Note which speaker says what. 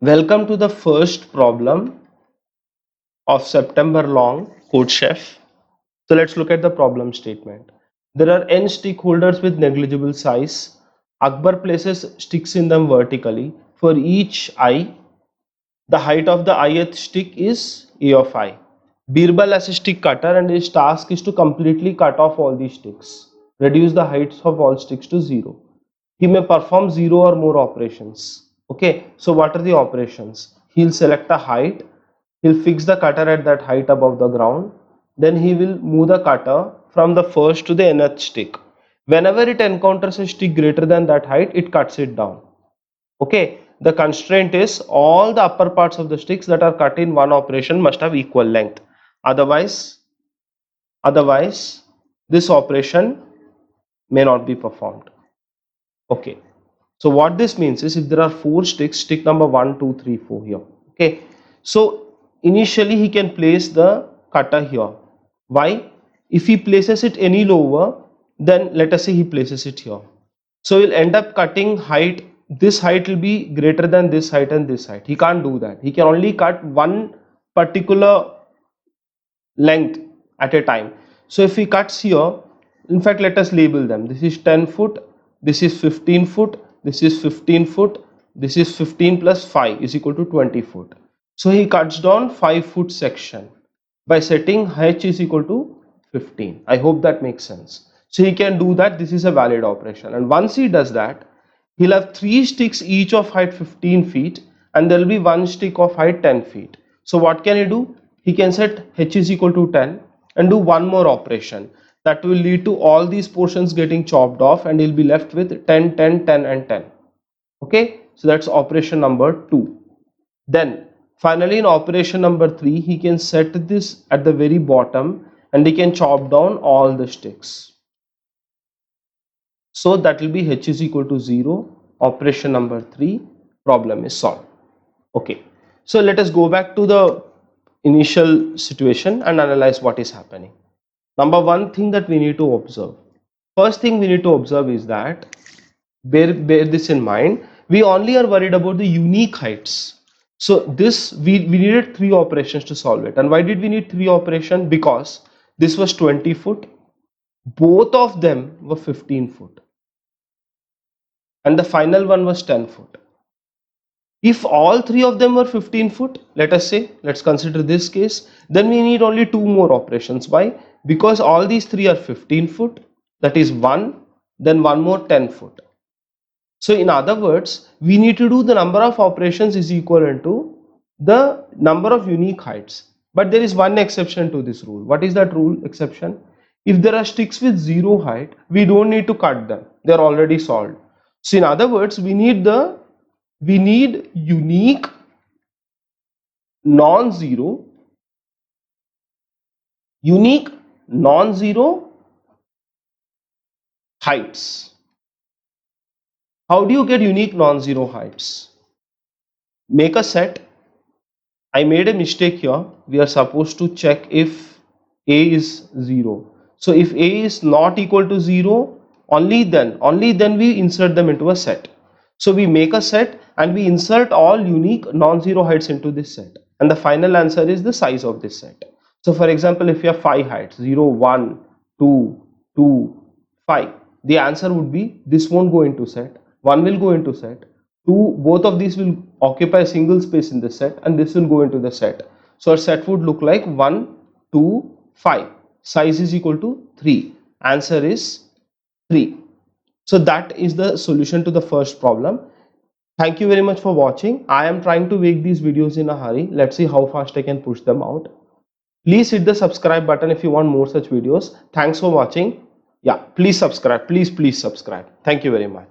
Speaker 1: Welcome to the first problem of September long Code Chef. So let's look at the problem statement. There are n stakeholders with negligible size. Akbar places sticks in them vertically. For each I, the height of the ith stick is A of I. Birbal has a stick cutter and his task is to completely cut off all these sticks. Reduce the heights of all sticks to 0. He may perform 0 or more operations. Okay, so what are the operations? He'll select a height, he'll fix the cutter at that height above the ground, then he will move the cutter from the first to the nth stick. Whenever it encounters a stick greater than that height, it cuts it down. Okay, the constraint is all the upper parts of the sticks that are cut in one operation must have equal length. Otherwise this operation may not be performed. Okay, so what this means is if there are 4 sticks, stick number 1, 2, 3, 4 here. Okay, so initially he can place the cutter here. Why? If he places it any lower, then let us say he places it here. So he'll end up cutting height. This height will be greater than this height and this height. He can't do that. He can only cut one particular length at a time. So if he cuts here, in fact let us label them. This is 10 foot, this is 15 foot, this is 15 foot, this is 15 plus 5 is equal to 20 foot. So he cuts down 5 foot section by setting h is equal to 15. I hope that makes sense. So he can do that. This is a valid operation, and once he does that, he'll have 3 sticks each of height 15 feet and there will be 1 stick of height 10 feet. So what can he do? He can set h is equal to 10 and do one more operation that will lead to all these portions getting chopped off, and he'll be left with 10, 10, 10 and 10. Okay, so that's operation number 2. Then finally in operation number 3, he can set this at the very bottom and he can chop down all the sticks. So that will be h is equal to 0. Operation number 3, problem is solved. Okay, so let us go back to the initial situation and analyze what is happening. Number one thing that we need to observe. First thing we need to observe is that, bear this in mind, we only are worried about the unique heights. So this we needed 3 operations to solve it. And why did we need 3 operations? Because this was 20 foot, both of them were 15 foot, and the final one was 10 foot. If all 3 of them were 15 foot, let us say, let's consider this case, then we need only 2 more operations. Why? Because all these 3 are 15 foot, that is 1, then 1 more 10 foot. So in other words, we need to do the number of operations is equivalent to the number of unique heights. But there is one exception to this rule. What is that rule exception? If there are sticks with 0 height, we don't need to cut them. They are already solved. So in other words, we need unique non-zero heights. How do you get unique non-zero heights? Make a set. I made a mistake here. We are supposed to check if a is 0. So if a is not equal to 0, only then we insert them into a set. So we make a set and we insert all unique non-zero heights into this set, and the final answer is the size of this set. So for example, if you have 5 heights, 0, 1, 2, 2, 5, the answer would be this won't go into set, 1 will go into set, 2, both of these will occupy a single space in the set, and this will go into the set. So our set would look like 1, 2, 5. Size is equal to 3. Answer is 3. So that is the solution to the first problem. Thank you very much for watching. I am trying to make these videos in a hurry. Let's see how fast I can push them out. Please hit the subscribe button if you want more such videos. Thanks for watching. Yeah, please subscribe. Please subscribe. Thank you very much.